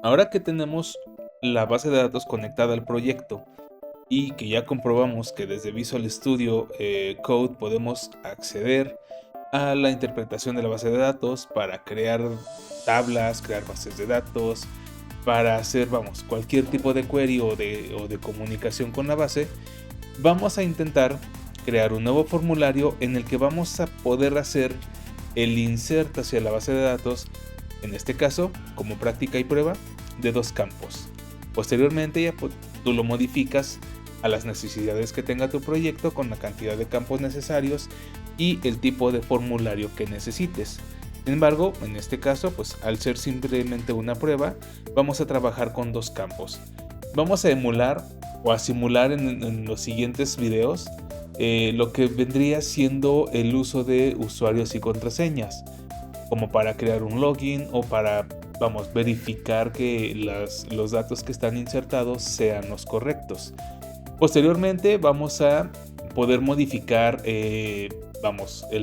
Ahora que tenemos la base de datos conectada al proyecto y que ya comprobamos que desde Visual Studio Code podemos acceder a la interpretación de la base de datos para crear tablas, crear bases de datos, para hacer, cualquier tipo de query o de comunicación con la base, vamos a intentar crear un nuevo formulario en el que vamos a poder hacer el insert hacia la base de datos, en este caso, como práctica y prueba, de 2 campos. Posteriormente ya tú lo modificas a las necesidades que tenga tu proyecto con la cantidad de campos necesarios y el tipo de formulario que necesites. Sin embargo, en este caso, pues al ser simplemente una prueba, vamos a trabajar con 2 campos. Vamos a emular o a simular en los siguientes videos lo que vendría siendo el uso de usuarios y contraseñas, como para crear un login o para verificar que los datos que están insertados sean los correctos. Posteriormente vamos a poder modificar el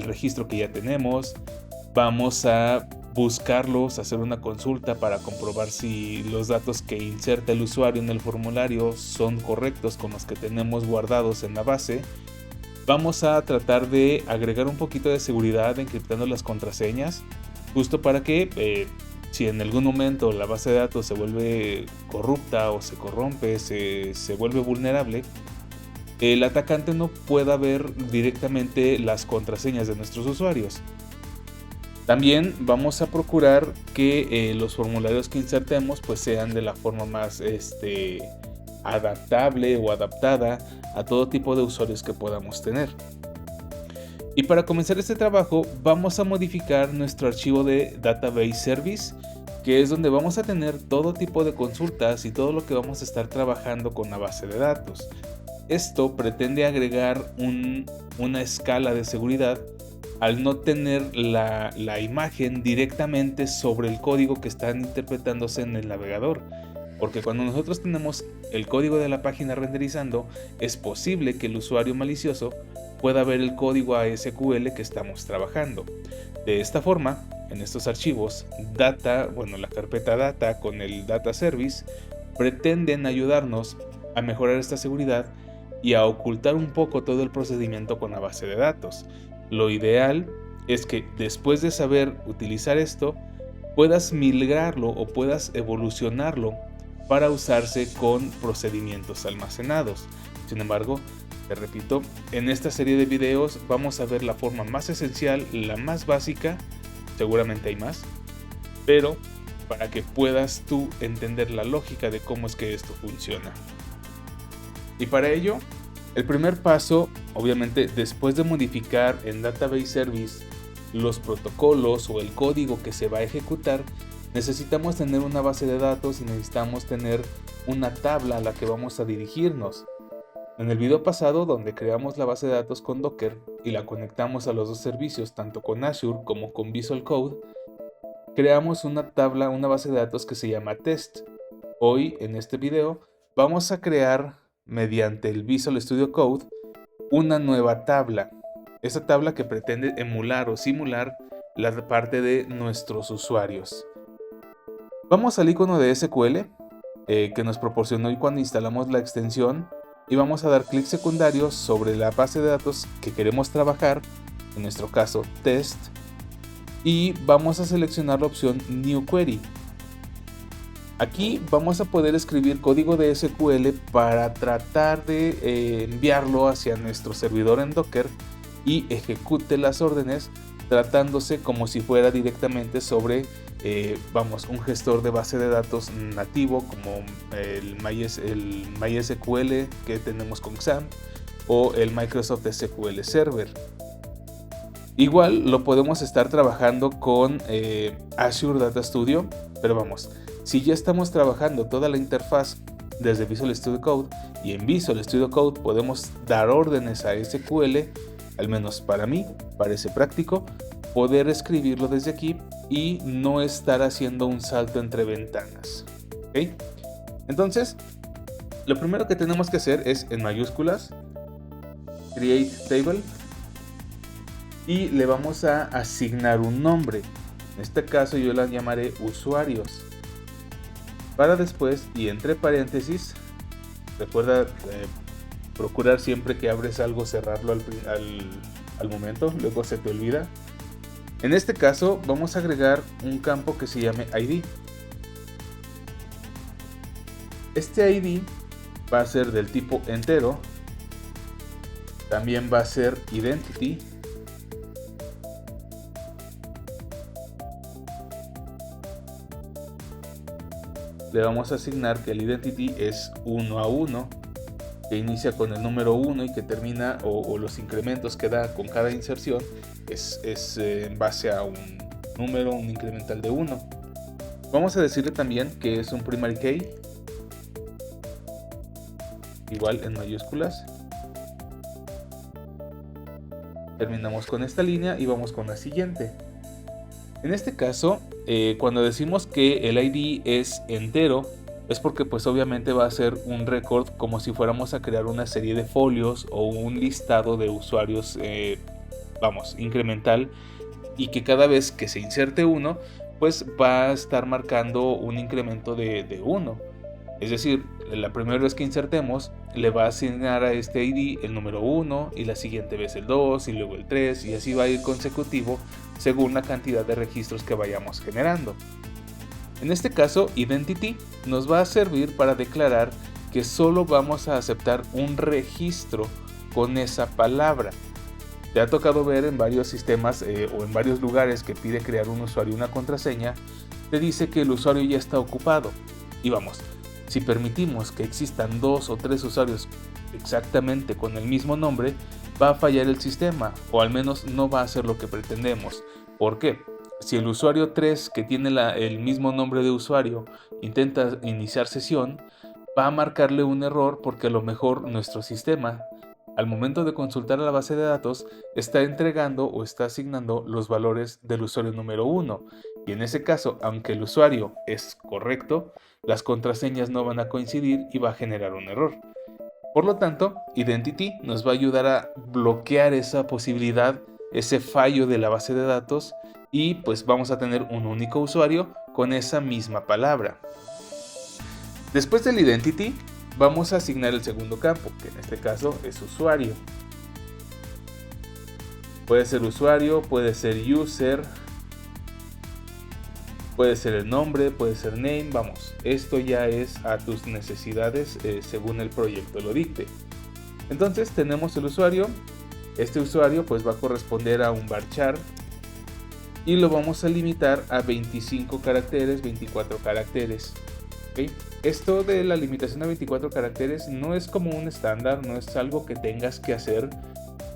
registro que ya tenemos. Vamos a buscarlos, hacer una consulta para comprobar si los datos que inserta el usuario en el formulario son correctos con los que tenemos guardados en la base. Vamos a tratar de agregar un poquito de seguridad encriptando las contraseñas, justo para que si en algún momento la base de datos se vuelve corrupta o se corrompe, se vuelve vulnerable, el atacante no pueda ver directamente las contraseñas de nuestros usuarios. También vamos a procurar que los formularios que insertemos pues sean de la forma más adaptable o adaptada a todo tipo de usuarios que podamos tener. Y para comenzar este trabajo vamos a modificar nuestro archivo de Database Service, que es donde vamos a tener todo tipo de consultas y todo lo que vamos a estar trabajando con la base de datos. Esto pretende agregar una escala de seguridad al no tener la imagen directamente sobre el código que están interpretándose en el navegador. Porque cuando nosotros tenemos el código de la página renderizando, es posible que el usuario malicioso pueda ver el código ASQL que estamos trabajando. De esta forma, en estos archivos, la carpeta data con el data service pretenden ayudarnos a mejorar esta seguridad y a ocultar un poco todo el procedimiento con la base de datos. Lo ideal es que después de saber utilizar esto, puedas migrarlo o puedas evolucionarlo para usarse con procedimientos almacenados. Sin embargo, te repito, en esta serie de videos vamos a ver la forma más esencial, la más básica, seguramente hay más, pero para que puedas tú entender la lógica de cómo es que esto funciona. Y para ello, el primer paso, obviamente, después de modificar en Database Service los protocolos o el código que se va a ejecutar, necesitamos tener una base de datos y necesitamos tener una tabla a la que vamos a dirigirnos. En el video pasado, donde creamos la base de datos con Docker y la conectamos a los 2 servicios, tanto con Azure como con Visual Code, creamos una tabla, una base de datos que se llama test. Hoy, en este video, vamos a crear, mediante el Visual Studio Code, una nueva tabla. Esa tabla que pretende emular o simular la parte de nuestros usuarios. Vamos al icono de SQL que nos proporcionó cuando instalamos la extensión y vamos a dar clic secundario sobre la base de datos que queremos trabajar, en nuestro caso test, y vamos a seleccionar la opción New Query. Aquí vamos a poder escribir código de SQL para tratar de enviarlo hacia nuestro servidor en Docker y ejecute las órdenes tratándose como si fuera directamente sobre un gestor de base de datos nativo como el MySQL que tenemos con XAMPP o el Microsoft SQL Server. Igual lo podemos estar trabajando con Azure Data Studio, pero si ya estamos trabajando toda la interfaz desde Visual Studio Code y en Visual Studio Code podemos dar órdenes a SQL, al menos para mí parece práctico poder escribirlo desde aquí y no estar haciendo un salto entre ventanas. ¿Okay? Entonces, lo primero que tenemos que hacer es en mayúsculas create table y le vamos a asignar un nombre. En este caso yo la llamaré usuarios. Para después, y entre paréntesis, recuerda procurar siempre que abres algo cerrarlo al momento, luego se te olvida. En este caso vamos a agregar un campo que se llame ID. Este ID va a ser del tipo entero, también va a ser identity, le vamos a asignar que el identity es 1 a 1, que inicia con el número 1 y que termina, o los incrementos que da con cada inserción, es en base a un número, un incremental de 1. Vamos a decirle también que es un primary key, igual en mayúsculas. Terminamos con esta línea y vamos con la siguiente. En este caso, cuando decimos que el ID es entero, es porque pues obviamente va a ser un récord como si fuéramos a crear una serie de folios o un listado de usuarios, incremental, y que cada vez que se inserte uno, pues va a estar marcando un incremento de 1. Es decir, la primera vez que insertemos, le va a asignar a este ID el número 1 y la siguiente vez el 2 y luego el 3 y así va a ir consecutivo según la cantidad de registros que vayamos generando. En este caso, Identity nos va a servir para declarar que solo vamos a aceptar un registro con esa palabra. Te ha tocado ver en varios sistemas o en varios lugares que pide crear un usuario y una contraseña, te dice que el usuario ya está ocupado. Y vamos, si permitimos que existan 2 o 3 usuarios exactamente con el mismo nombre, va a fallar el sistema, o al menos no va a hacer lo que pretendemos. ¿Por qué? Si el usuario 3 que tiene el mismo nombre de usuario intenta iniciar sesión, va a marcarle un error porque a lo mejor nuestro sistema, al momento de consultar a la base de datos, está entregando o está asignando los valores del usuario número 1. Y en ese caso, aunque el usuario es correcto, las contraseñas no van a coincidir y va a generar un error. Por lo tanto, Identity nos va a ayudar a bloquear esa posibilidad, ese fallo de la base de datos, y pues vamos a tener un único usuario con esa misma palabra. Después del Identity, vamos a asignar el segundo campo, que en este caso es usuario. Puede ser usuario, puede ser user, puede ser el nombre, puede ser name, esto ya es a tus necesidades según el proyecto lo dicte. Entonces tenemos el usuario, este usuario pues va a corresponder a un varchar y lo vamos a limitar a 25 caracteres, 24 caracteres. ¿Okay? Esto de la limitación a 24 caracteres no es como un estándar, no es algo que tengas que hacer,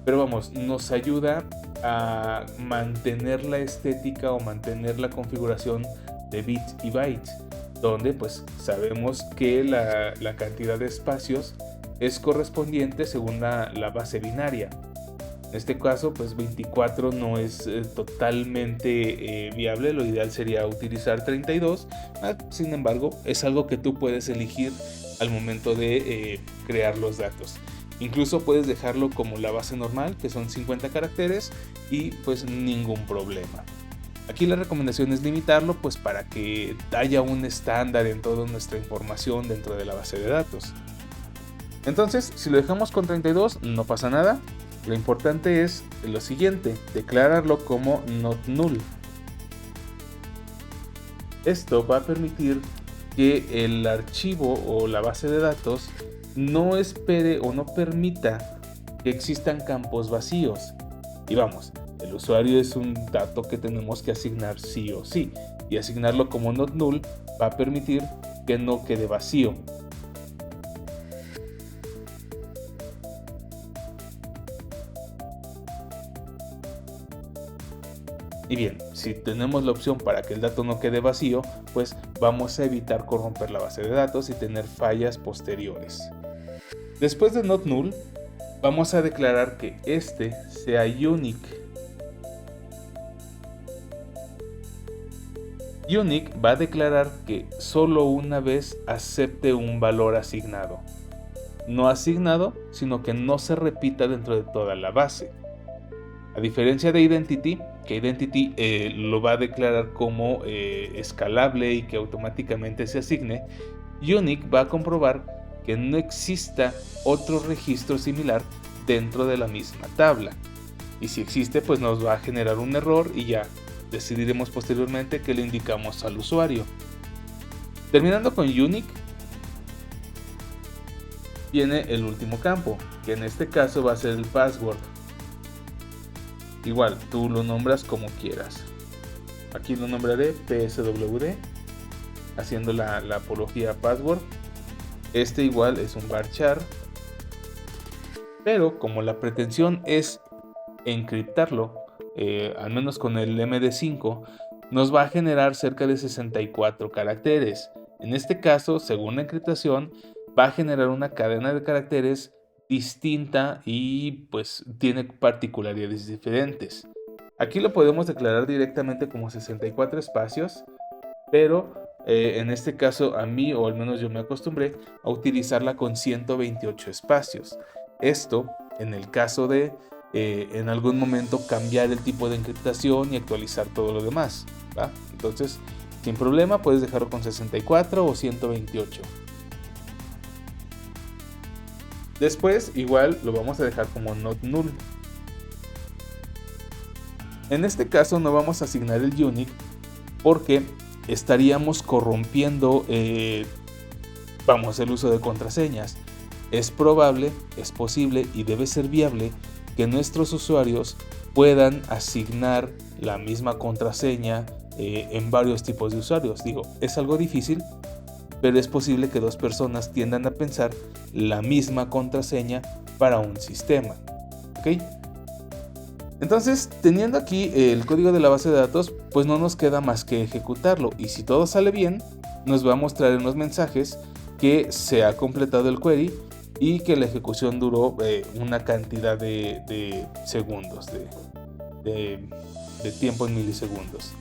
pero nos ayuda a mantener la estética o mantener la configuración de bits y bytes, donde pues sabemos que la cantidad de espacios es correspondiente según la base binaria. En este caso pues 24 no es totalmente viable, lo ideal sería utilizar 32, sin embargo es algo que tú puedes elegir al momento de crear los datos. Incluso puedes dejarlo como la base normal, que son 50 caracteres, y pues ningún problema. Aquí la recomendación es limitarlo pues para que haya un estándar en toda nuestra información dentro de la base de datos. Entonces, si lo dejamos con 32, no pasa nada. Lo importante es lo siguiente, declararlo como not null. Esto va a permitir que el archivo o la base de datos no espere o no permita que existan campos vacíos. Y el usuario es un dato que tenemos que asignar sí o sí, y asignarlo como not null va a permitir que no quede vacío. Y bien, si tenemos la opción para que el dato no quede vacío, pues vamos a evitar corromper la base de datos y tener fallas posteriores. Después de not null, vamos a declarar que este sea unique. Unique va a declarar que solo una vez acepte un valor asignado. No asignado, sino que no se repita dentro de toda la base. A diferencia de Identity, que Identity lo va a declarar como escalable y que automáticamente se asigne, Unique va a comprobar que no exista otro registro similar dentro de la misma tabla. Y si existe, pues nos va a generar un error y ya decidiremos posteriormente qué le indicamos al usuario. Terminando con Unique, viene el último campo, que en este caso va a ser el password. Igual, tú lo nombras como quieras. Aquí lo nombraré pswd, haciendo la apología password. Este igual es un varchar, pero como la pretensión es encriptarlo, al menos con el MD5, nos va a generar cerca de 64 caracteres. En este caso, según la encriptación, va a generar una cadena de caracteres distinta y pues tiene particularidades diferentes. Aquí lo podemos declarar directamente como 64 espacios, pero en este caso a mí, o al menos yo me acostumbré a utilizarla con 128 espacios. Esto en el caso de en algún momento cambiar el tipo de encriptación y actualizar todo lo demás, ¿va? Entonces, sin problema puedes dejarlo con 64 o 128. Después igual lo vamos a dejar como not null. En este caso no vamos a asignar el unique porque estaríamos corrompiendo el uso de contraseñas. Es probable, es posible y debe ser viable que nuestros usuarios puedan asignar la misma contraseña en varios tipos de usuarios. Digo, es algo difícil, pero es posible que dos personas tiendan a pensar la misma contraseña para un sistema. ¿Ok? Entonces, teniendo aquí el código de la base de datos, pues no nos queda más que ejecutarlo. Y si todo sale bien, nos va a mostrar en los mensajes que se ha completado el query y que la ejecución duró una cantidad de segundos, de tiempo en milisegundos.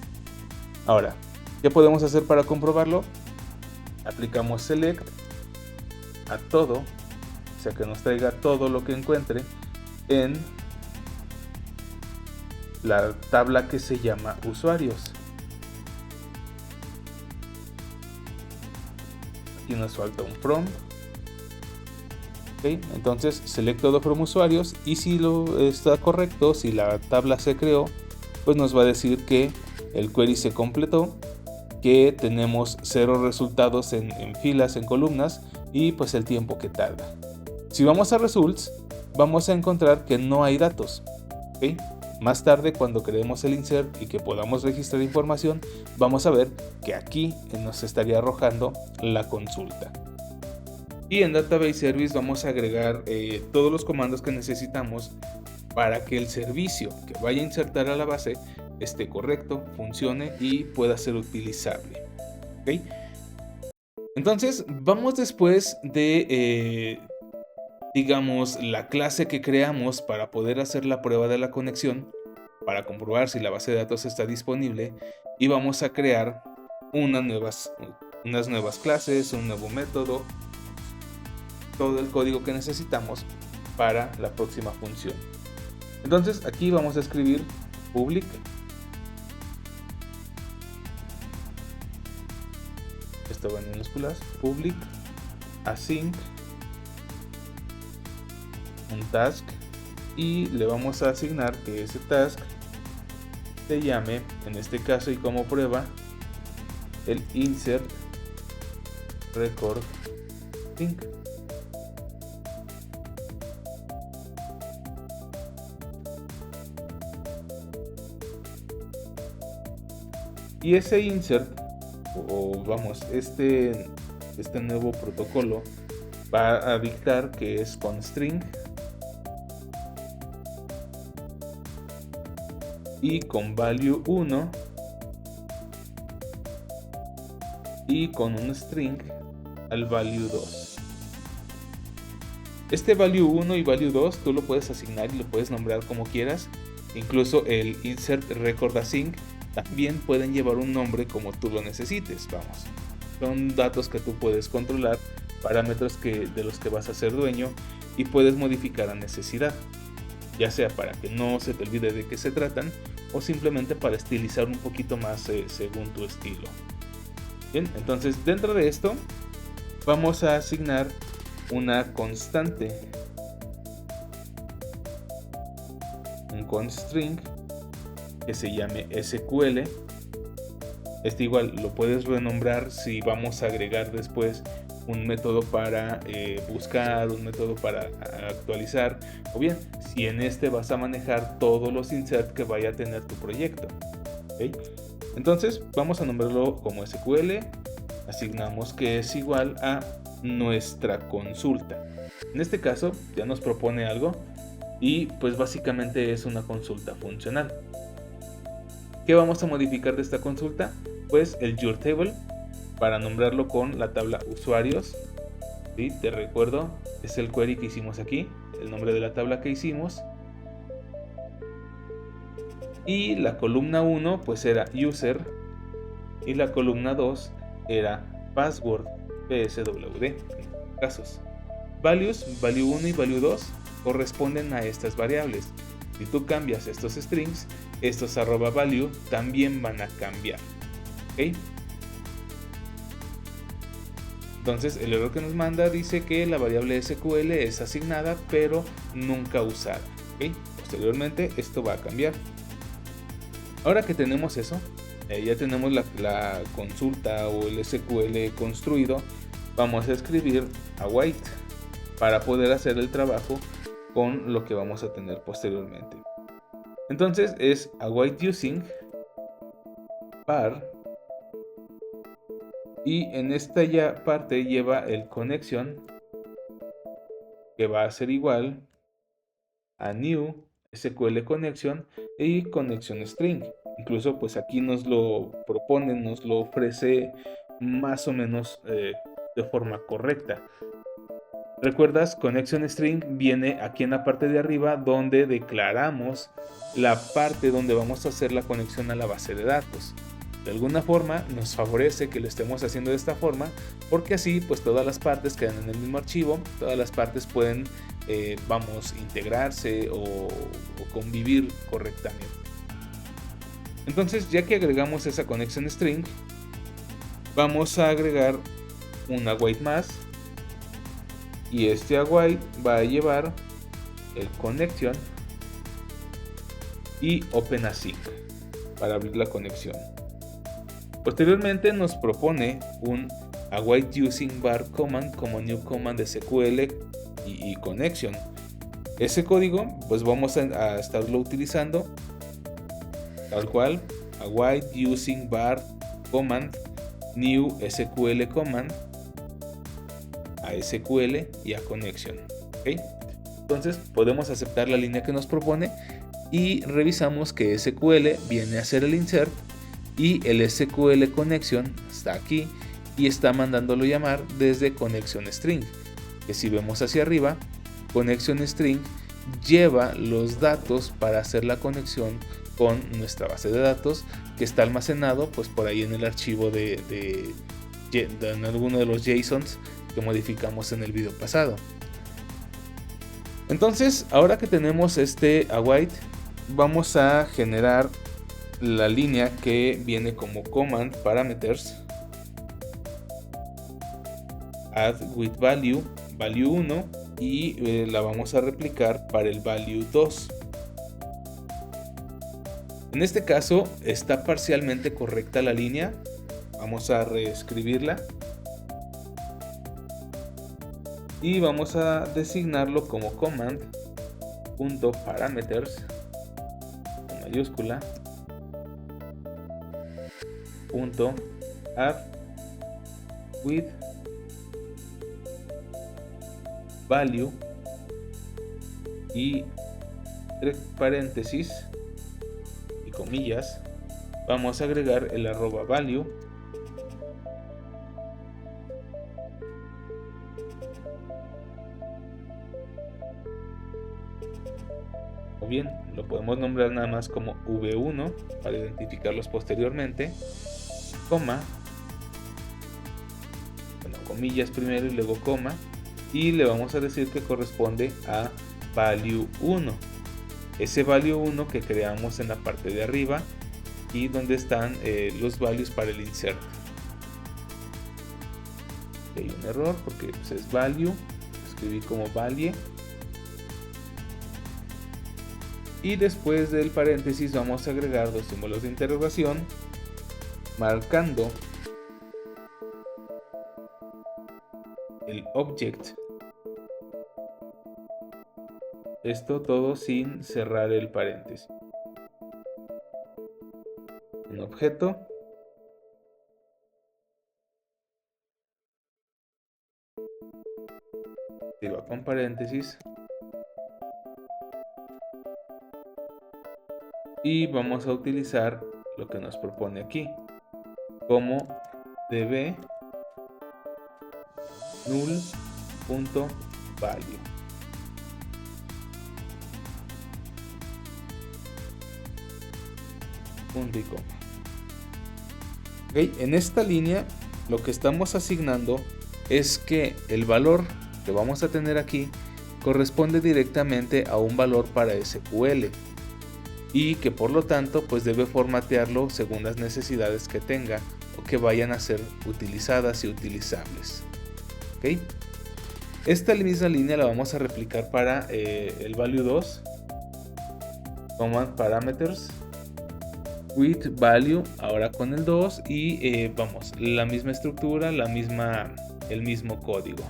Ahora, ¿qué podemos hacer para comprobarlo? Aplicamos select a todo, o sea que nos traiga todo lo que encuentre en la tabla que se llama usuarios. Aquí nos falta un from. Okay, entonces select todo from usuarios y si lo está correcto, si la tabla se creó, pues nos va a decir que el query se completó, que tenemos 0 resultados en filas, en columnas y pues el tiempo que tarda. Si vamos a results, vamos a encontrar que no hay datos. ¿Okay? Más tarde, cuando creemos el insert y que podamos registrar información, vamos a ver que aquí nos estaría arrojando la consulta. Y en Database Service vamos a agregar todos los comandos que necesitamos para que el servicio que vaya a insertar a la base esté correcto, funcione y pueda ser utilizable. ¿Okay? Entonces, vamos después de, digamos, la clase que creamos para poder hacer la prueba de la conexión, para comprobar si la base de datos está disponible, y vamos a crear unas nuevas clases, un nuevo método, todo el código que necesitamos para la próxima función. Entonces aquí vamos a escribir public esto va en minúsculas, public async un task y le vamos a asignar que ese task se llame, en este caso y como prueba, el insert record sync. Y ese insert, o vamos, este nuevo protocolo va a dictar que es con string y con value 1 y con un string al value 2. Este value 1 y value 2 tú lo puedes asignar y lo puedes nombrar como quieras. Incluso el insert record async también pueden llevar un nombre como tú lo necesites, vamos. Son datos que tú puedes controlar, parámetros de los que vas a ser dueño y puedes modificar a necesidad, ya sea para que no se te olvide de qué se tratan o simplemente para estilizar un poquito más según tu estilo. Bien, entonces dentro de esto vamos a asignar una constante, un constring que se llame SQL. Este igual lo puedes renombrar si vamos a agregar después un método para buscar, un método para actualizar, o bien si en este vas a manejar todos los insert que vaya a tener tu proyecto. ¿Okay? Entonces vamos a nombrarlo como SQL, asignamos que es igual a nuestra consulta. En este caso ya nos propone algo y pues básicamente es una consulta funcional. ¿Qué vamos a modificar de esta consulta? Pues el YourTable, para nombrarlo con la tabla usuarios. ¿Sí? Te recuerdo, es el query que hicimos aquí, el nombre de la tabla que hicimos. Y la columna 1 pues era user y la columna 2 era password pswd en casos. Values, value 1 y value 2 corresponden a estas variables. Si tú cambias estos strings, estos @value también van a cambiar. ¿Okay? Entonces el error que nos manda dice que la variable SQL es asignada pero nunca usada. ¿Okay? Posteriormente esto va a cambiar. Ahora que tenemos eso, ya tenemos la consulta o el SQL construido, vamos a escribir await para poder hacer el trabajo con lo que vamos a tener posteriormente. Entonces es await using var, y en esta ya parte lleva el connection, que va a ser igual a new SQL connection y connection string. Incluso pues aquí nos lo propone, nos lo ofrece más o menos de forma correcta. ¿Recuerdas? Connection string viene aquí en la parte de arriba donde declaramos la parte donde vamos a hacer la conexión a la base de datos. De alguna forma nos favorece que lo estemos haciendo de esta forma, porque así pues todas las partes quedan en el mismo archivo, todas las partes pueden integrarse o convivir correctamente. Entonces, ya que agregamos esa connection string, vamos a agregar un await más, y este await va a llevar el connection y openasync para abrir la conexión. Posteriormente nos propone un await using var command como new command de SQL y connection. Ese código pues vamos a estarlo utilizando tal cual, await using var command new SQL command a SQL y a connection. ¿Okay? Entonces podemos aceptar la línea que nos propone y revisamos que SQL viene a hacer el insert y el SQL connection está aquí y está mandándolo llamar desde connection string, que si vemos hacia arriba, connection string lleva los datos para hacer la conexión con nuestra base de datos, que está almacenado pues por ahí en el archivo en alguno de los JSONs que modificamos en el video pasado. Entonces, ahora que tenemos este await, vamos a generar la línea que viene como command parameters add with value 1 y la vamos a replicar para el value 2. En este caso está parcialmente correcta la línea, vamos a reescribirla y vamos a designarlo como command.parameters en mayúscula .add with value y entre paréntesis y comillas vamos a agregar el @value o bien lo podemos nombrar nada más como v1 para identificarlos posteriormente, coma, bueno, comillas primero y luego coma, y le vamos a decir que corresponde a value 1. ese value 1 que creamos en la parte de arriba y donde están los values para el insert. Hay un error porque pues, es value, escribí como value. Y después del paréntesis vamos a agregar dos símbolos de interrogación, marcando el object. Esto todo sin cerrar el paréntesis. Un objeto. Digo con paréntesis. Y vamos a utilizar lo que nos propone aquí como db null.value. Punto y coma. Okay, en esta línea lo que estamos asignando es que el valor que vamos a tener aquí corresponde directamente a un valor para SQL y que por lo tanto pues debe formatearlo según las necesidades que tenga o que vayan a ser utilizadas y utilizables. ¿Okay? Esta misma línea la vamos a replicar para el value 2, command parameters with value, ahora con el 2 y vamos, la misma estructura, el mismo código.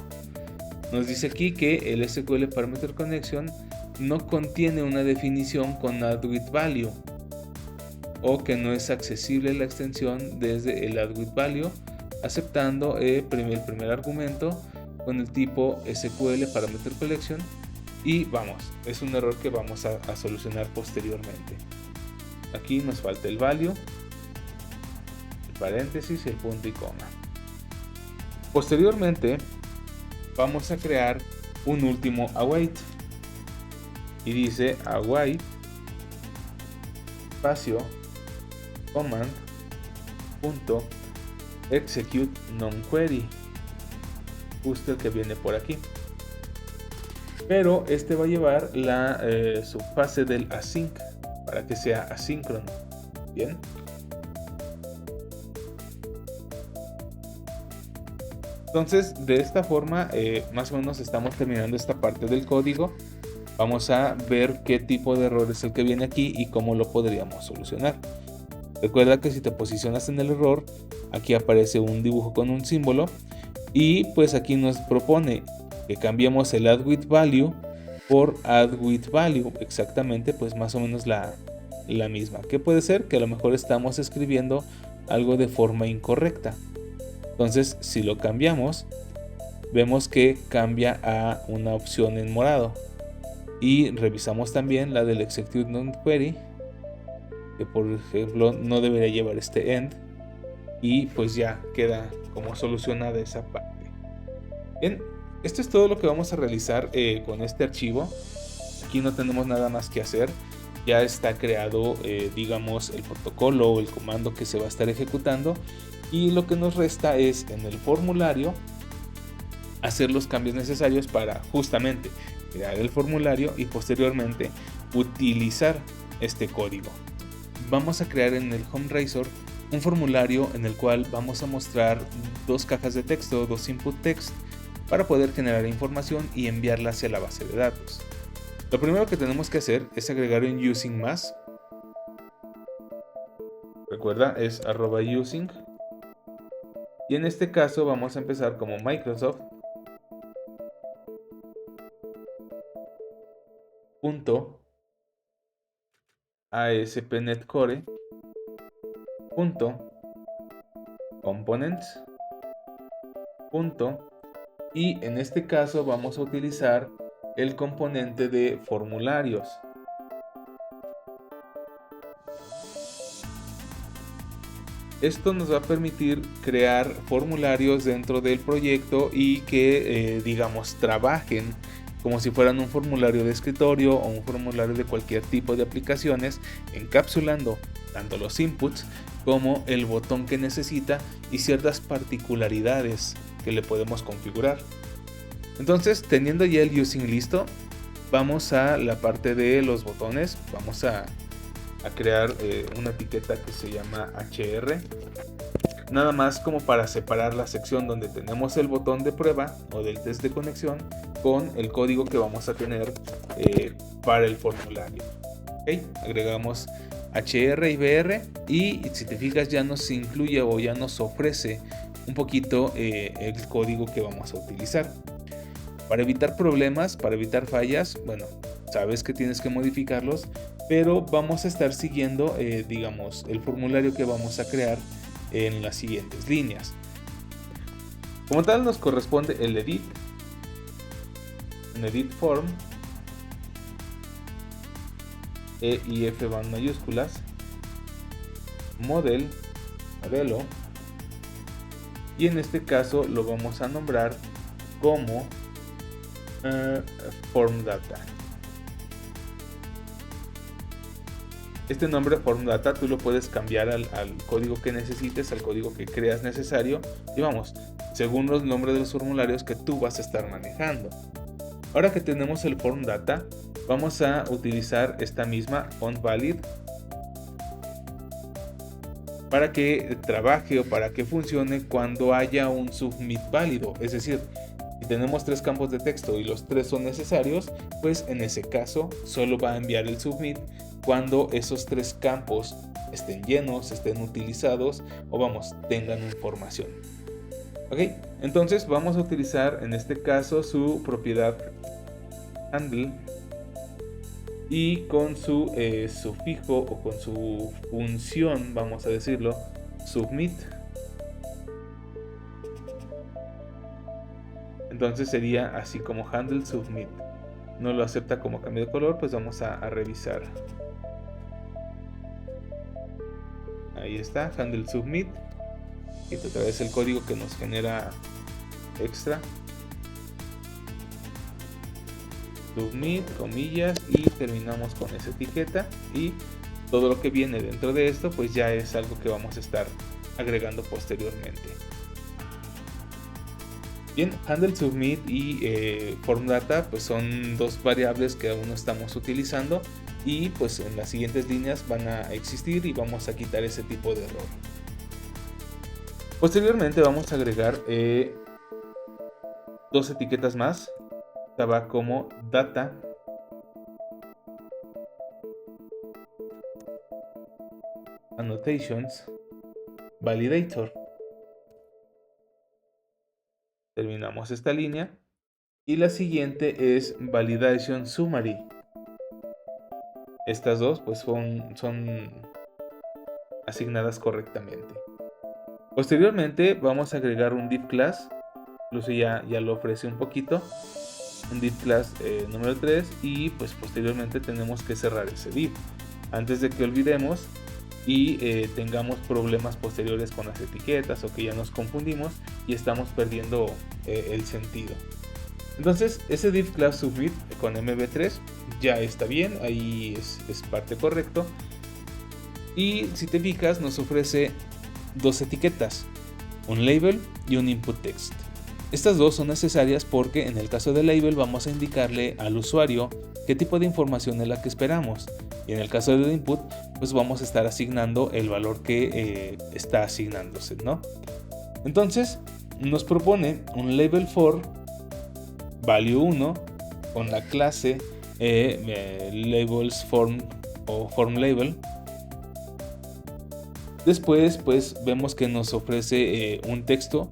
Nos dice aquí que el SQL Parameter Connection no contiene una definición con add with value o que no es accesible la extensión desde el add with value, aceptando el primer argumento con el tipo SQL Parameter Collection y vamos, es un error que vamos a solucionar posteriormente. Aquí nos falta el value, el paréntesis, el punto y coma. Posteriormente vamos a crear un último await y dice await espacio command punto execute non-query, justo el que viene por aquí, pero este va a llevar la subfase del async para que sea asíncrono. Bien, entonces de esta forma más o menos estamos terminando esta parte del código. Vamos a ver qué tipo de error es el que viene aquí y cómo lo podríamos solucionar. Recuerda que si te posicionas en el error, aquí aparece un dibujo con un símbolo y pues aquí nos propone que cambiemos el add with value por add with value, exactamente pues más o menos la misma. ¿Qué puede ser? Que a lo mejor estamos escribiendo algo de forma incorrecta. Entonces si lo cambiamos, vemos que cambia a una opción en morado. Y revisamos también la del execute non-query, que por ejemplo no debería llevar este end, y pues ya queda como solucionada esa parte. Bien, esto es todo lo que vamos a realizar con este archivo. Aquí no tenemos nada más que hacer, ya está creado digamos el protocolo o el comando que se va a estar ejecutando, y lo que nos resta es en el formulario hacer los cambios necesarios para justamente crear el formulario y posteriormente utilizar este código. Vamos a crear en el Home Razor un formulario en el cual vamos a mostrar dos cajas de texto, dos input text, para poder generar información y enviarla hacia la base de datos. Lo primero que tenemos que hacer es agregar un using más. Recuerda, es @using. Y en este caso vamos a empezar como Microsoft .ASP.NET Core .components y en este caso vamos a utilizar el componente de formularios. Esto nos va a permitir crear formularios dentro del proyecto y que digamos trabajen como si fueran un formulario de escritorio o un formulario de cualquier tipo de aplicaciones, encapsulando tanto los inputs como el botón que necesita y ciertas particularidades que le podemos configurar. Entonces, teniendo ya el using listo, vamos a la parte de los botones. Vamos a crear una etiqueta que se llama HR. Nada más como para separar la sección donde tenemos el botón de prueba o del test de conexión con el código que vamos a tener para el formulario. ¿Okay? Agregamos HR y BR y si te fijas ya nos incluye o ya nos ofrece un poquito el código que vamos a utilizar. Para evitar problemas, para evitar fallas, bueno, sabes que tienes que modificarlos, pero vamos a estar siguiendo, digamos, el formulario que vamos a crear en las siguientes líneas. Como tal nos corresponde el edit, un edit form, E y F van mayúsculas, modelo, y en este caso lo vamos a nombrar como form data. Este nombre form data tú lo puedes cambiar al código que necesites, al código que creas necesario, y vamos, según los nombres de los formularios que tú vas a estar manejando. Ahora que tenemos el form data, vamos a utilizar esta misma onValid para que trabaje o para que funcione cuando haya un submit válido. Es decir, si tenemos 3 campos de texto y los 3 son necesarios, pues en ese caso solo va a enviar el submit cuando esos 3 campos estén llenos, estén utilizados o vamos, tengan información. Ok, entonces vamos a utilizar en este caso su propiedad handle y con su sufijo o con su función, vamos a decirlo, submit. Entonces sería así como handle submit. No lo acepta como cambio de color, pues vamos a revisar. Ahí está, handle submit. Y otra vez el código que nos genera extra. Submit, comillas, y terminamos con esa etiqueta. Y todo lo que viene dentro de esto, pues ya es algo que vamos a estar agregando posteriormente. Bien, handle submit y form data pues son 2 variables que aún no estamos utilizando y pues en las siguientes líneas van a existir y vamos a quitar ese tipo de error. Posteriormente vamos a agregar 2 etiquetas más. Esta va como data annotations validator. Terminamos esta línea y la siguiente es validation summary. Estas 2 pues son asignadas correctamente. Posteriormente vamos a agregar un div class, incluso ya lo ofrece un poquito, un div class número 3 y pues posteriormente tenemos que cerrar ese div antes de que olvidemos y tengamos problemas posteriores con las etiquetas o que ya nos confundimos y estamos perdiendo el sentido. Entonces ese div class submit con mv3 ya está bien, ahí es parte correcto. Y si te fijas nos ofrece 2 etiquetas, un label y un input text. Estas 2 son necesarias porque en el caso del label vamos a indicarle al usuario qué tipo de información es la que esperamos. Y en el caso del input, pues vamos a estar asignando el valor que está asignándose, ¿no? Entonces, nos propone un label for value 1 con la clase labels form o form label. Después, pues vemos que nos ofrece un texto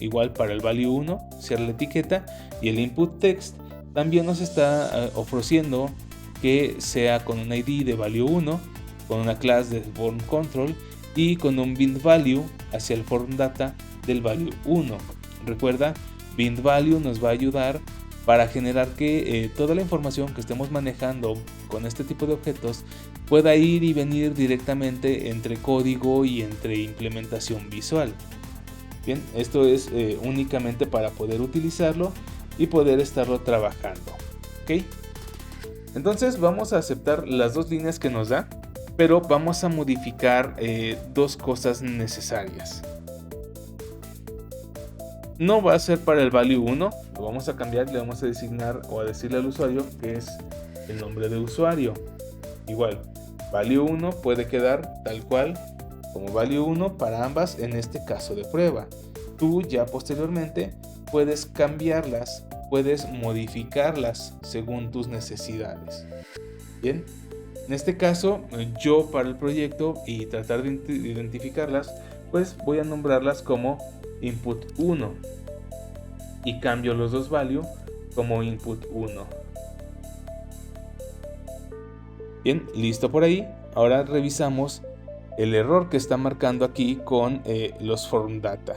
igual para el value 1, cierra la etiqueta, y el input text también nos está ofreciendo que sea con un ID de value 1, con una clase de form control y con un bind value hacia el form data del value 1. Recuerda, bind value nos va a ayudar para generar que toda la información que estemos manejando con este tipo de objetos pueda ir y venir directamente entre código y entre implementación visual. Bien, esto es únicamente para poder utilizarlo y poder estarlo trabajando. ¿Ok? Entonces vamos a aceptar las 2 líneas que nos da, pero vamos a modificar 2 cosas necesarias. No va a ser para el value 1, lo vamos a cambiar, le vamos a designar o a decirle al usuario que es el nombre de usuario. Igual, value 1 puede quedar tal cual como value 1 para ambas en este caso de prueba. Tú ya posteriormente puedes cambiarlas, puedes modificarlas según tus necesidades. Bien, en este caso yo para el proyecto y tratar de identificarlas, pues voy a nombrarlas como input 1 y cambio los dos value como input 1. Bien, listo por ahí. Ahora revisamos el error que está marcando aquí con los form data.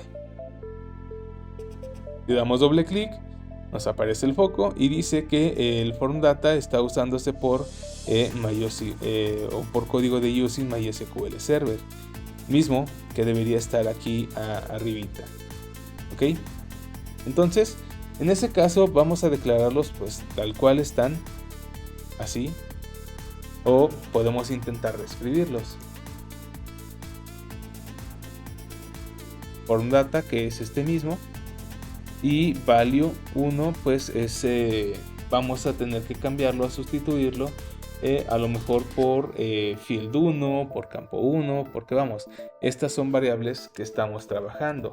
Le damos doble clic, nos aparece el foco y dice que el form data está usándose por o por código de using MySQL Server, mismo que debería estar aquí arribita. Ok, entonces en ese caso vamos a declararlos pues tal cual están, así, o podemos intentar reescribirlos. Form data, que es este mismo, y value 1 pues es vamos a tener que cambiarlo, a sustituirlo a lo mejor por field 1, por campo 1, porque vamos, estas son variables que estamos trabajando.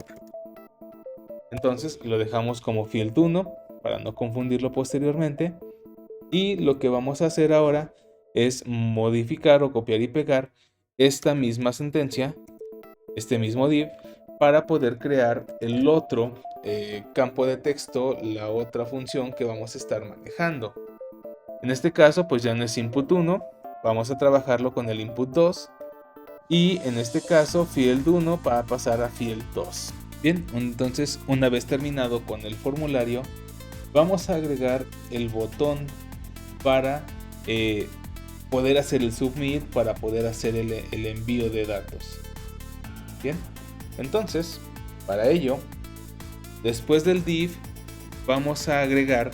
Entonces lo dejamos como field 1 para no confundirlo posteriormente, y lo que vamos a hacer ahora es modificar o copiar y pegar esta misma sentencia, este mismo div, para poder crear el otro campo de texto, la otra función que vamos a estar manejando. En este caso pues ya no es input 1, vamos a trabajarlo con el input 2, y en este caso field 1 va a pasar a field 2. Bien, entonces una vez terminado con el formulario, vamos a agregar el botón para poder hacer el submit, para poder hacer el envío de datos. Bien, entonces para ello, después del div vamos a agregar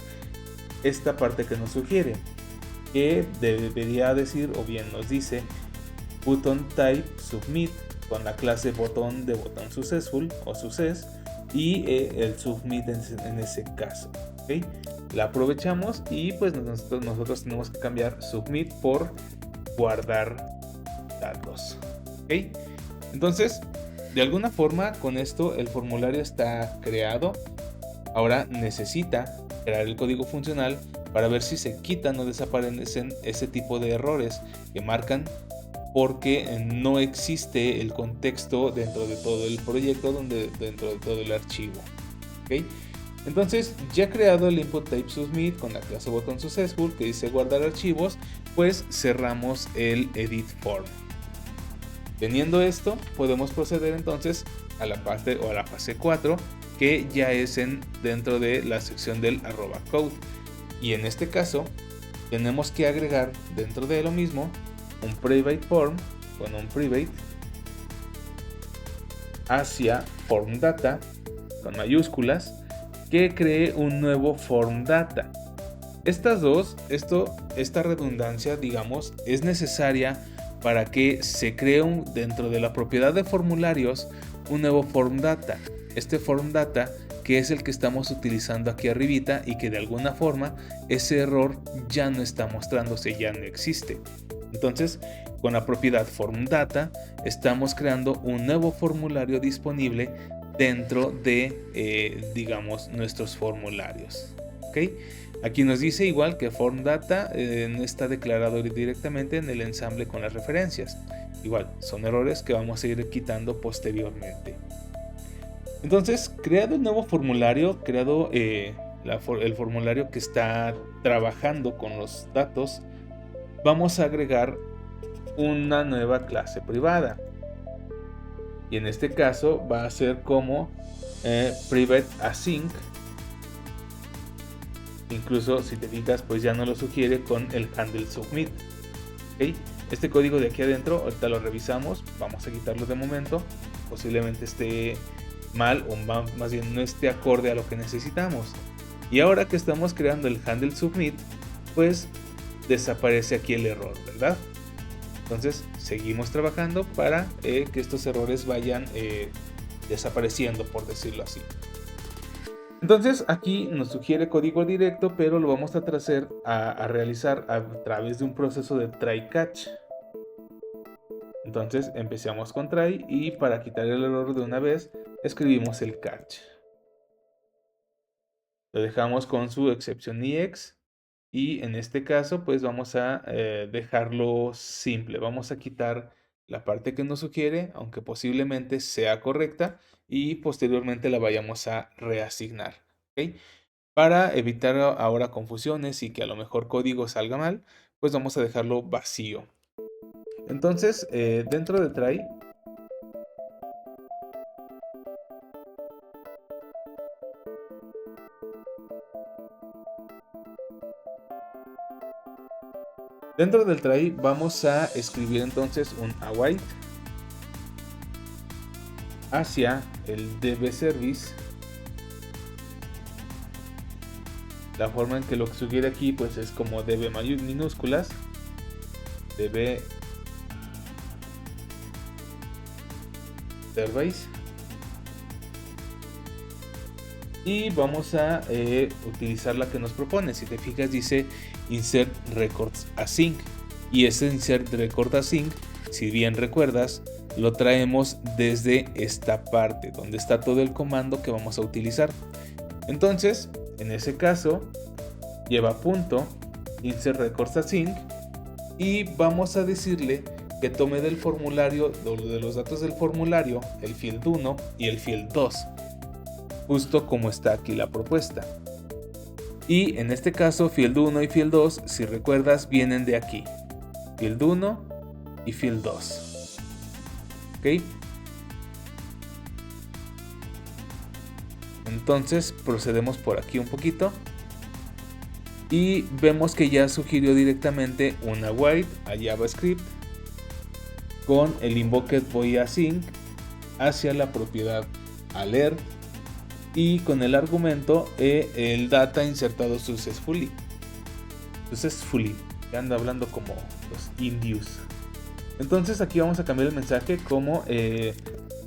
esta parte que nos sugiere, que debería decir, o bien nos dice, button type submit con la clase botón de botón successful o success, y el submit en ese caso. ¿Okay? La aprovechamos y pues nosotros tenemos que cambiar submit por guardar datos. ¿Okay? Entonces, de alguna forma con esto el formulario está creado. Ahora necesita crear el código funcional para ver si se quitan o desaparecen ese tipo de errores que marcan porque no existe el contexto dentro de todo el proyecto, dentro de todo el archivo. ¿Okay? Entonces, ya creado el input type submit con la clase botón successful que dice guardar archivos, pues cerramos el edit form. Teniendo esto, podemos proceder entonces a la parte o a la fase 4, que ya es dentro de la sección del @code. Y en este caso, tenemos que agregar dentro de lo mismo un private form con un private hacia form data con mayúsculas que cree un nuevo form data. Esta redundancia, digamos, es necesaria para que se cree dentro de la propiedad de formularios un nuevo form data. Este form data que es el que estamos utilizando aquí arribita y que de alguna forma ese error ya no está mostrándose, ya no existe. Entonces, con la propiedad form data estamos creando un nuevo formulario disponible dentro de, digamos, nuestros formularios. ¿Okay? Aquí nos dice igual que form data no está declarado directamente en el ensamble con las referencias. Igual, son errores que vamos a ir quitando posteriormente. Entonces, creado un nuevo formulario, creado el formulario que está trabajando con los datos, vamos a agregar una nueva clase privada. Y en este caso va a ser como private async. Incluso si te fijas, pues ya no lo sugiere con el handle submit. ¿Okay? Este código de aquí adentro, ahorita lo revisamos, vamos a quitarlo de momento. Posiblemente esté mal o más bien no esté acorde a lo que necesitamos. Y ahora que estamos creando el handle submit, pues desaparece aquí el error, ¿verdad? Entonces seguimos trabajando para que estos errores vayan desapareciendo, por decirlo así. Entonces aquí nos sugiere código directo, pero lo vamos a realizar a través de un proceso de try catch. Entonces empezamos con try y para quitar el error de una vez escribimos el catch. Lo dejamos con su exception EX y en este caso pues vamos a dejarlo simple. Vamos a quitar la parte que nos sugiere, aunque posiblemente sea correcta, y posteriormente la vayamos a reasignar. ¿Okay? Para evitar ahora confusiones y que a lo mejor código salga mal, pues vamos a dejarlo vacío. Entonces, dentro de try, dentro del try vamos a escribir entonces un await hacia el DB service. La forma en que lo que sugiere aquí pues es como DB minúsculas, DB service, y vamos a utilizar la que nos propone. Si te fijas dice insert records async, y ese insert record async, si bien recuerdas, lo traemos desde esta parte donde está todo el comando que vamos a utilizar. Entonces en ese caso lleva punto insert records async y vamos a decirle que tome del formulario, de los datos del formulario, el field 1 y el field 2, justo como está aquí la propuesta. Y en este caso field 1 y field 2, si recuerdas, vienen de aquí, field 1 y field 2. ¿Ok? Entonces procedemos por aquí un poquito y vemos que ya sugirió directamente una await a JavaScript con el invoked void async hacia la propiedad alert y con el argumento el data insertado successfully. Ya anda hablando como los indios. Entonces aquí vamos a cambiar el mensaje como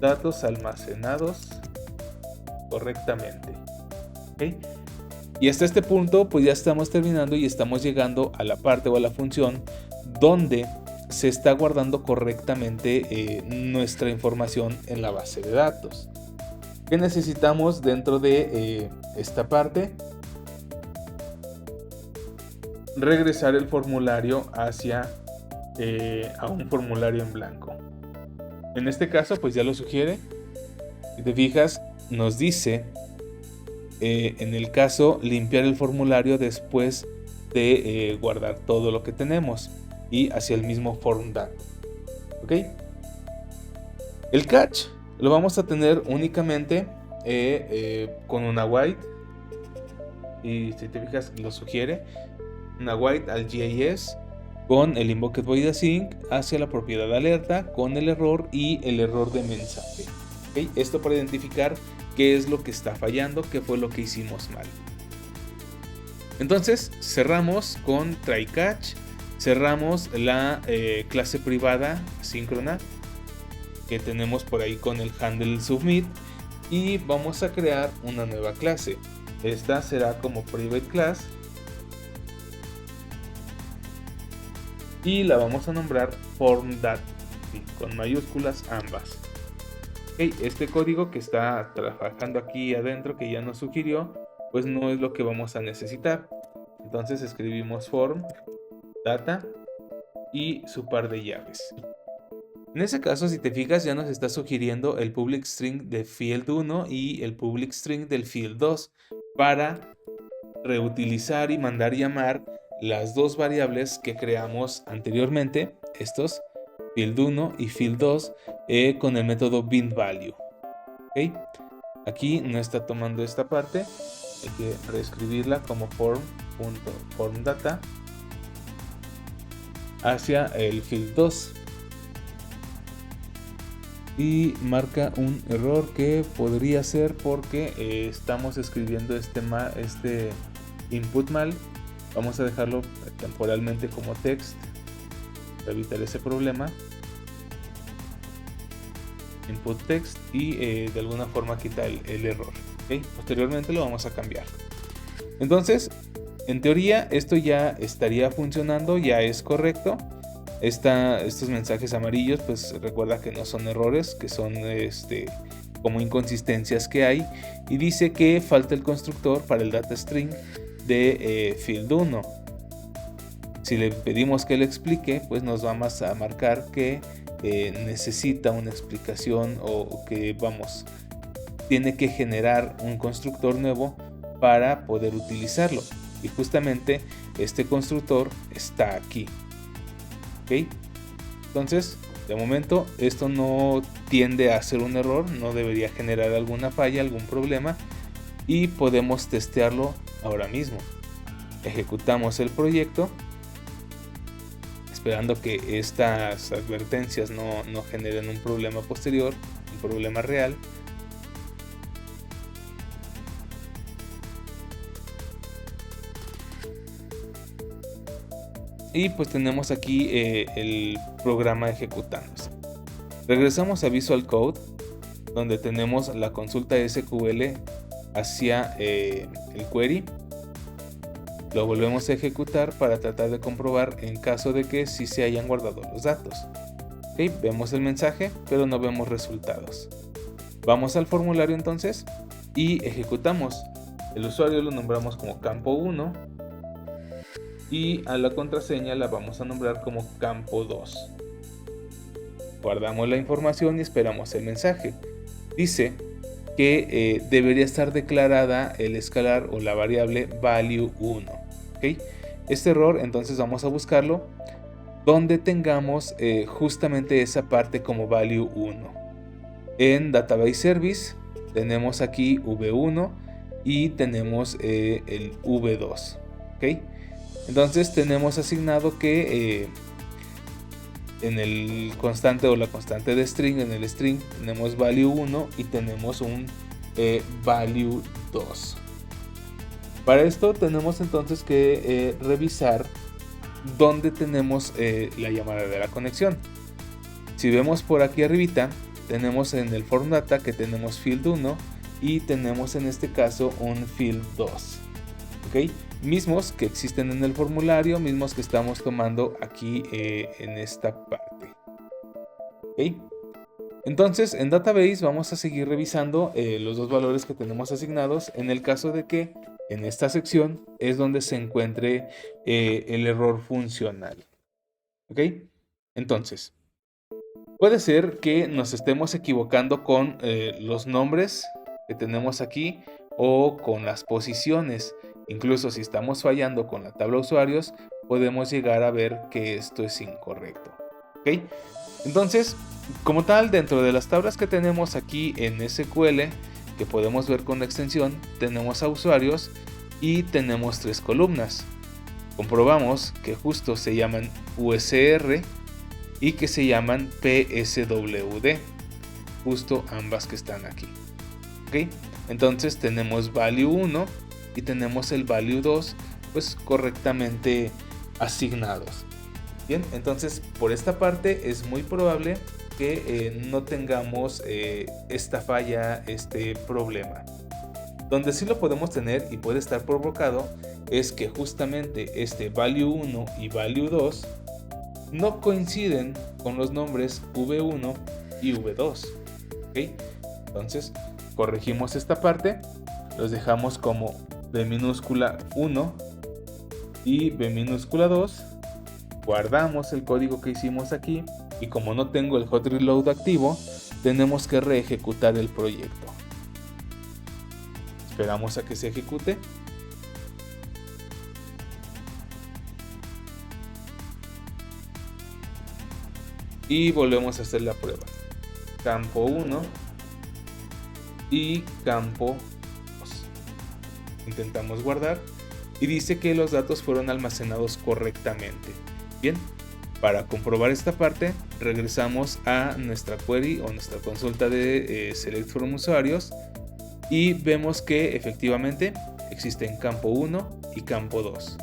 datos almacenados correctamente. ¿Okay? Y hasta este punto pues ya estamos terminando y estamos llegando a la parte o a la función donde se está guardando correctamente nuestra información en la base de datos. ¿Qué necesitamos dentro de esta parte? Regresar el formulario hacia a un formulario en blanco. En este caso pues ya lo sugiere. Si te fijas, nos dice en el caso limpiar el formulario después de guardar todo lo que tenemos y hacia el mismo form data. ¿Ok? El catch lo vamos a tener únicamente con una await, y si te fijas lo sugiere, una await al GIS con el invoked void async hacia la propiedad alerta con el error y el error de mensaje. ¿Okay? Esto para identificar qué es lo que está fallando, qué fue lo que hicimos mal. Entonces cerramos con try catch, cerramos la clase privada asíncrona que tenemos por ahí con el handle submit y vamos a crear una nueva clase. Esta será como private class y la vamos a nombrar formData, ¿sí? Con mayúsculas ambas. Okay, este código que está trabajando aquí adentro, que ya nos sugirió, pues no es lo que vamos a necesitar. Entonces escribimos form data y su par de llaves. En ese caso, si te fijas, ya nos está sugiriendo el public string de field 1 y el public string del field 2 para reutilizar y mandar llamar las dos variables que creamos anteriormente, estos field 1 y field 2, con el método bindValue. ¿Okay? Aquí no está tomando esta parte, hay que reescribirla como form.formData hacia el field 2. Y marca un error que podría ser porque estamos escribiendo este input mal. Vamos a dejarlo temporalmente como text para evitar ese problema. input text y de alguna forma quita el error. ¿Okay? Posteriormente lo vamos a cambiar. Entonces, en teoría esto ya estaría funcionando, ya es correcto. Estos mensajes amarillos, pues recuerda que no son errores, que son como inconsistencias que hay. Y dice que falta el constructor para el data string de field 1. Si le pedimos que le explique, pues nos vamos a marcar que necesita una explicación o que tiene que generar un constructor nuevo para poder utilizarlo. Y justamente este constructor está aquí. ¿Ok? Entonces, de momento esto no tiende a ser un error, no debería generar alguna falla, algún problema, y podemos testearlo ahora mismo. Ejecutamos el proyecto, esperando que estas advertencias no generen un problema posterior, un problema real. Y pues tenemos aquí el programa ejecutándose. Regresamos a Visual Code, donde tenemos la consulta SQL hacia el query. Lo volvemos a ejecutar para tratar de comprobar en caso de que sí se hayan guardado los datos. ¿Okay? Vemos el mensaje, pero no vemos resultados. Vamos al formulario entonces y ejecutamos. El usuario lo nombramos como campo 1 y a la contraseña la vamos a nombrar como campo 2. Guardamos la información y esperamos el mensaje. Dice que debería estar declarada el escalar o la variable value1. ¿Okay? Este error entonces vamos a buscarlo donde tengamos justamente esa parte como value1. En database service tenemos aquí v1 y tenemos el v2. ¿Okay? Entonces tenemos asignado que en el constante o la constante de string, en el string tenemos value1 y tenemos un value2. Para esto tenemos entonces que revisar dónde tenemos la llamada de la conexión. Si vemos por aquí arribita, tenemos en el form data que tenemos field 1 y tenemos en este caso un field 2. ¿Ok? Mismos que existen en el formulario, mismos que estamos tomando aquí en esta parte. ¿Ok? Entonces en database vamos a seguir revisando los dos valores que tenemos asignados en el caso de que en esta sección es donde se encuentre el error funcional. ¿Ok? Entonces puede ser que nos estemos equivocando con los nombres que tenemos aquí o con las posiciones. Incluso si estamos fallando con la tabla usuarios, podemos llegar a ver que esto es incorrecto. ¿Ok? Entonces, como tal, dentro de las tablas que tenemos aquí en SQL, que podemos ver con la extensión, tenemos a usuarios y tenemos 3 columnas. Comprobamos que justo se llaman USR y que se llaman PSWD, justo ambas que están aquí. ¿Ok? Entonces tenemos value 1 y tenemos el value 2 pues correctamente asignados. Bien, entonces por esta parte es muy probable que no tengamos esta falla, este problema. Donde sí lo podemos tener y puede estar provocado es que justamente este value 1 y value 2 no coinciden con los nombres v1 y v2. ¿Okay? Entonces corregimos esta parte, los dejamos como b minúscula 1 y b minúscula 2, guardamos el código que hicimos aquí y como no tengo el hot reload activo, tenemos que reejecutar el proyecto. Esperamos a que se ejecute. Y volvemos a hacer la prueba. Campo 1 y campo 2. Intentamos guardar y dice que los datos fueron almacenados correctamente. Bien, para comprobar esta parte regresamos a nuestra query o nuestra consulta de select from usuarios y vemos que efectivamente existen campo 1 y campo 2.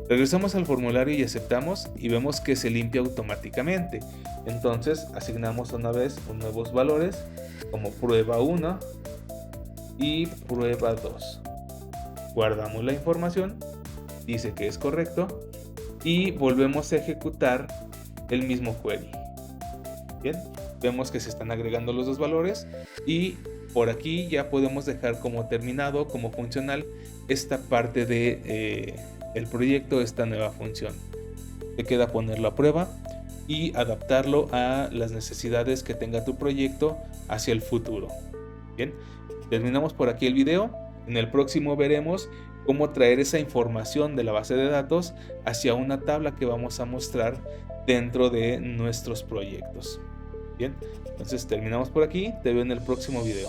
Regresamos al formulario y aceptamos y vemos que se limpia automáticamente. Entonces asignamos una vez nuevos valores como prueba 1 y prueba 2. Guardamos la información, dice que es correcto y volvemos a ejecutar el mismo query. Bien, vemos que se están agregando los dos valores y por aquí ya podemos dejar como terminado, como funcional, esta parte de el proyecto, esta nueva función. Te queda ponerlo a prueba y adaptarlo a las necesidades que tenga tu proyecto hacia el futuro. Bien, terminamos por aquí el video. En el próximo veremos cómo traer esa información de la base de datos hacia una tabla que vamos a mostrar dentro de nuestros proyectos. Bien, entonces terminamos por aquí. Te veo en el próximo video.